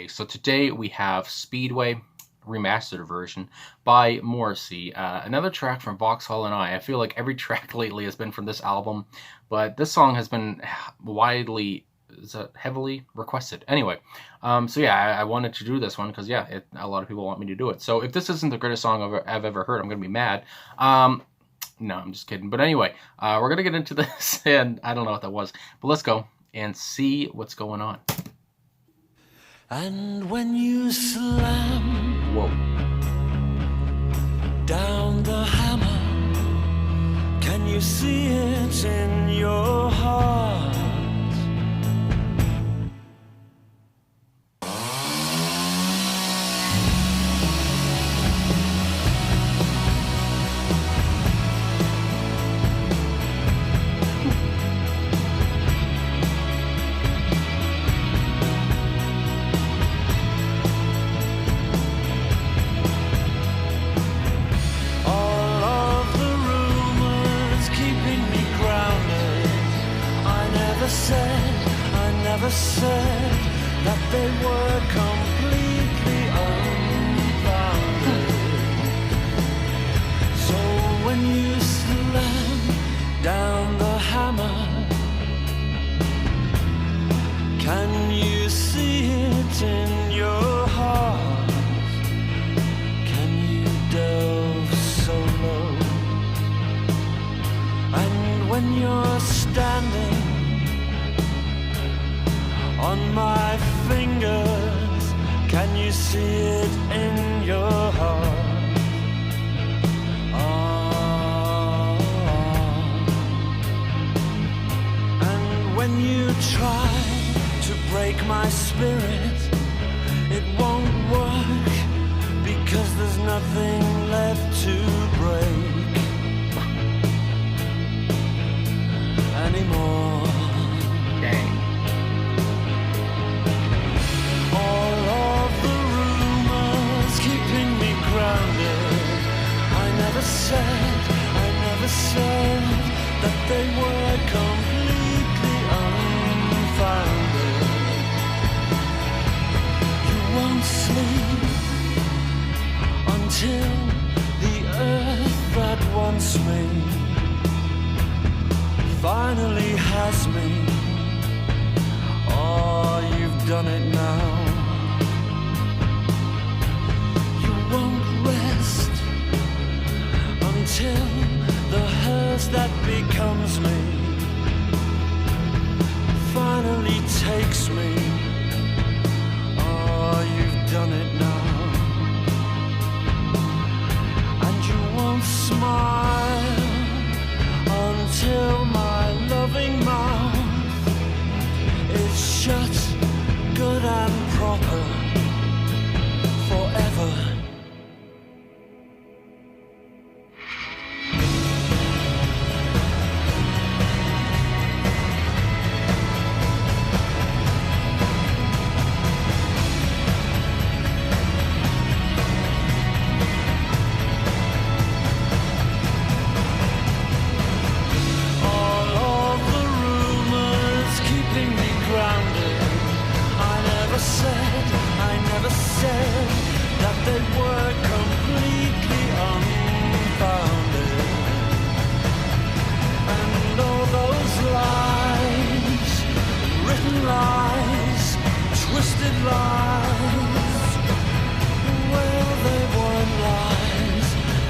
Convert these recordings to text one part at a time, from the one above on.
Okay, so today we have Speedway remastered version by Morrissey. Another track from Vauxhall and I. I feel like every track lately has been from this album, but this song has been heavily requested. Anyway, so yeah, I wanted to do this one because yeah, a lot of people want me to do it. So if this isn't the greatest song I've ever heard, I'm gonna be mad. No, I'm just kidding. But anyway, we're gonna get into this, and I don't know what that was, but let's go and see what's going on. And when you slam Whoa. down the hammer, can you see it in your heart? I never said that they were completely unfounded. So when you slam down the hammer, can you see it in your heart? Can you delve so low? And when you're standing on my fingers, can you see it in your heart? Oh. And when you try to break my spirit, it won't work because there's nothing left to break anymore. Dang. I never said that they were completely unfounded. You won't sleep until the earth that wants me finally has me. Oh, you've done it now. You won't rest until the hearse that becomes me finally takes me. Oh, you've done it now. And you won't smile until my loving mouth is shut good and proper forever. I never said that they were completely unfounded. And all those lies, written lies, twisted lies, well, they weren't lies,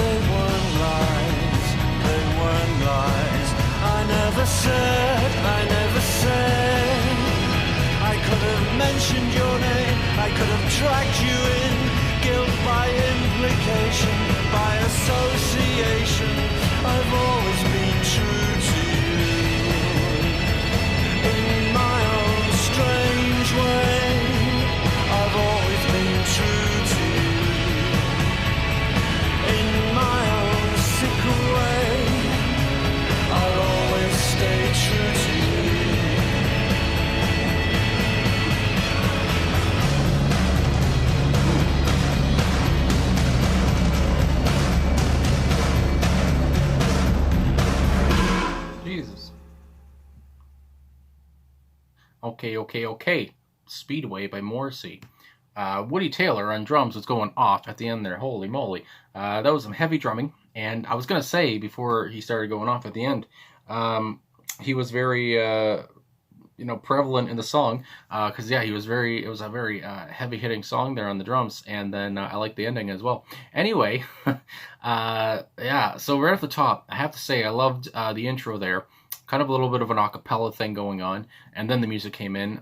they weren't lies, they weren't lies. I never said I could have mentioned your name, I could have dragged you in, guilt by implication, by association. I've always been true to you, in my own strange way. I've always been true to you, in my own sick way. I'll always stay true to you. Okay. Speedway by Morrissey. Woody Taylor on drums was going off at the end there. Holy moly. That was some heavy drumming. And I was going to say, before he started going off at the end, he was very, prevalent in the song. Because, it was a very heavy hitting song there on the drums. And then I like the ending as well. Anyway, so right at the top, I have to say, I loved the intro there. Kind of a little bit of an acapella thing going on. And then the music came in.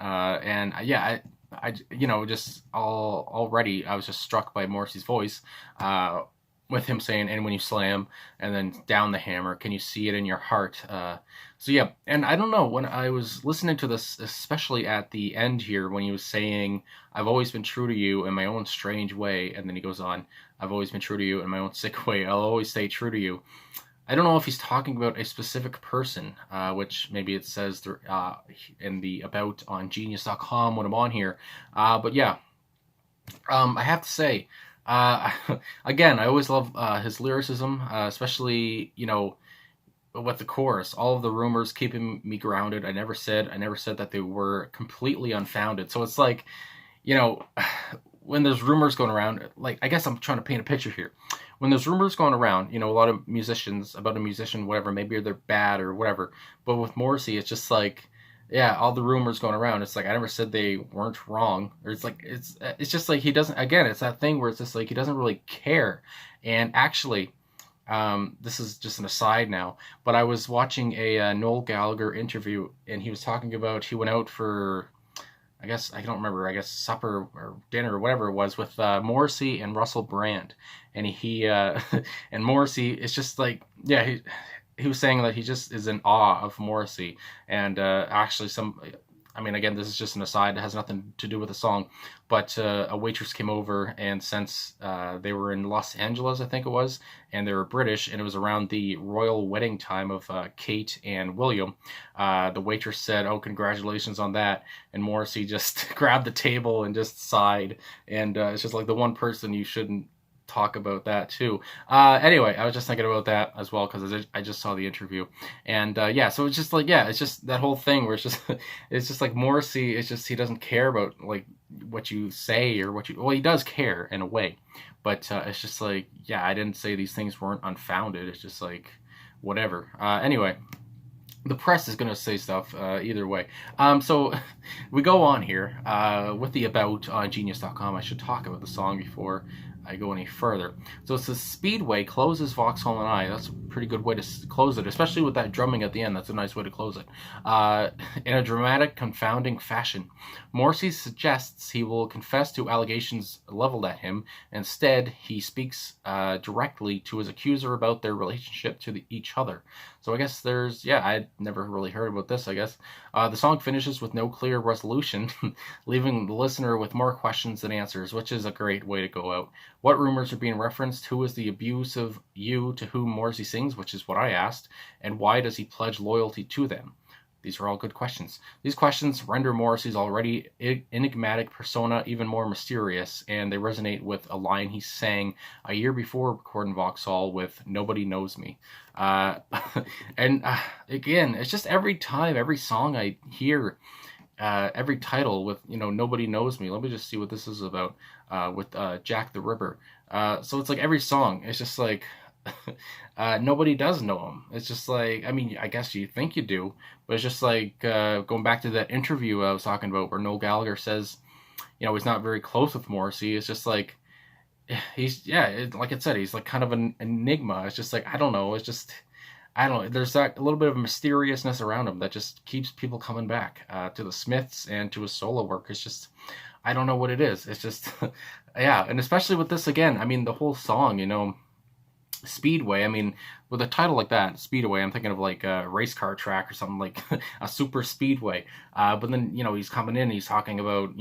Just already I was just struck by Morrissey's voice, with him saying, "And when you slam," and then down the hammer, "Can you see it in your heart?" And I don't know, when I was listening to this, especially at the end here, when he was saying, "I've always been true to you in my own strange way," and then he goes on, "I've always been true to you in my own sick way. I'll always stay true to you." I don't know if he's talking about a specific person, which maybe it says in the about on Genius.com when I'm on here. I have to say, again, I always love his lyricism, especially, with the chorus. All of the rumors keeping me grounded. I never said that they were completely unfounded. So it's like, when there's rumors going around, like, I guess I'm trying to paint a picture here. When there's rumors going around, a lot of musicians, about a musician, whatever, maybe they're bad or whatever. But with Morrissey, it's just like, all the rumors going around. It's like, I never said they weren't wrong. Or it's just like, he doesn't, again, it's that thing where it's just like, he doesn't really care. And actually, this is just an aside now, but I was watching a Noel Gallagher interview, and he was talking about, he went out for, I don't remember, supper or dinner or whatever it was, with Morrissey and Russell Brand. And he and Morrissey, it's just like, he was saying that he just is in awe of Morrissey. And actually again, this is just an aside, it has nothing to do with the song, but a waitress came over, and since they were in Los Angeles, I think it was, and they were British, and it was around the royal wedding time of Kate and William, the waitress said, "Oh, congratulations on that," and Morrissey just grabbed the table and just sighed, and it's just like the one person you shouldn't talk about that too. Anyway, I was just thinking about that as well, because I just saw the interview, and so it's just like, it's just that whole thing where it's just like Morrissey, it's just, he doesn't care about like what you say or he does care in a way, but it's just like, I didn't say these things weren't unfounded. It's just like, whatever. Anyway, the press is going to say stuff either way. So we go on here with the about on Genius.com. I should talk about the song before I go any further. So it says, "Speedway closes Vauxhall and I." That's a pretty good way to close it, especially with that drumming at the end. That's a nice way to close it. In a dramatic, confounding fashion, Morrissey suggests he will confess to allegations leveled at him. Instead, he speaks directly to his accuser about their relationship to each other. So I guess I'd never really heard about this, I guess. The song finishes with no clear resolution, leaving the listener with more questions than answers, which is a great way to go out. What rumors are being referenced? Who is the abusive you to whom Morrissey sings, which is what I asked, and why does he pledge loyalty to them? These are all good questions. These questions render Morrissey's already enigmatic persona even more mysterious, and they resonate with a line he sang a year before recording Vauxhall with "Nobody Knows Me." Again, it's just every time, every song I hear, every title with, "Nobody Knows Me." Let me just see what this is about, with Jack the Ripper. So it's like every song, it's just like, nobody does know him. It's just like, I guess you think you do, but it's just like, going back to that interview I was talking about where Noel Gallagher says, he's not very close with Morrissey. It's just like, like I said, he's like kind of an enigma. It's just like, I don't know. It's just, I don't know. There's that a little bit of mysteriousness around him that just keeps people coming back to the Smiths and to his solo work. It's just, I don't know what it is. It's just, and especially with this again, the whole song, Speedway, with a title like that, Speedway, I'm thinking of like a race car track or something, like a super speedway. But then, he's coming in, he's talking about,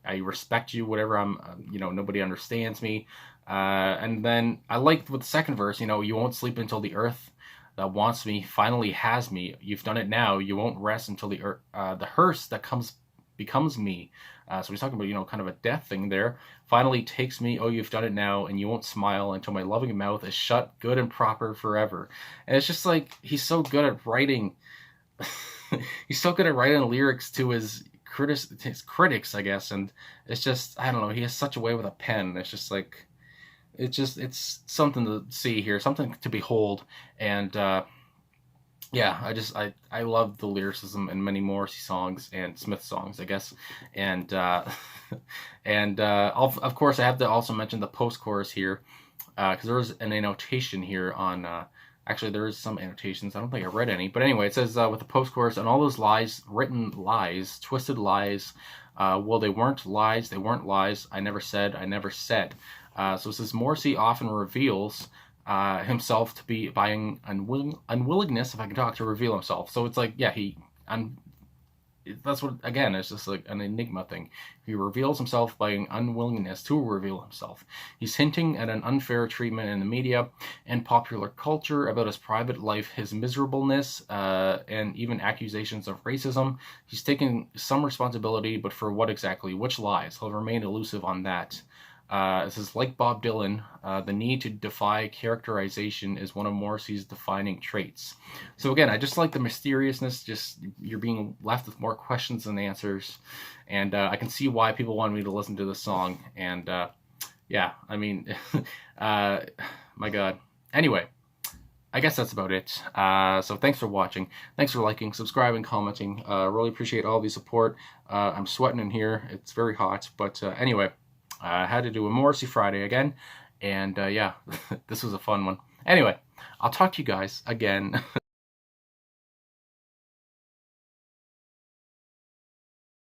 I respect you, whatever, nobody understands me. And then I liked with the second verse, you won't sleep until the earth that wants me finally has me. You've done it now. You won't rest until the hearse that becomes me. So he's talking about, kind of a death thing there. Finally takes me, oh, you've done it now, and you won't smile until my loving mouth is shut good and proper forever. And it's just like, he's so good at writing. He's so good at writing lyrics to his his critics, I guess, and it's just, I don't know, he has such a way with a pen. It's just like, it's something to see here, something to behold, and yeah, I love the lyricism in many Morrissey songs and Smith songs, I guess, and and of course I have to also mention the post-chorus here, because there is an annotation here on. Actually, there is some annotations. I don't think I read any, but anyway, it says with the post-chorus, and all those lies, written lies, twisted lies. Well, they weren't lies. They weren't lies. I never said. I never said. So it says Morrissey often reveals himself to be by an unwillingness, if I can talk, to reveal himself. So it's like, yeah, that's what, again, it's just like an enigma thing. He reveals himself by an unwillingness to reveal himself. He's hinting at an unfair treatment in the media and popular culture about his private life, his miserableness, and even accusations of racism. He's taking some responsibility, but for what exactly? Which lies? He'll remain elusive on that. It says, like Bob Dylan, the need to defy characterization is one of Morrissey's defining traits. So again, I just like the mysteriousness, just you're being left with more questions than answers, and I can see why people wanted me to listen to this song, and yeah, I mean, my God. Anyway, I guess that's about it. So thanks for watching. Thanks for liking, subscribing, commenting. Really appreciate all the support. I'm sweating in here. It's very hot, but anyway. I had to do a Morrissey Friday again, and yeah, this was a fun one. Anyway, I'll talk to you guys again.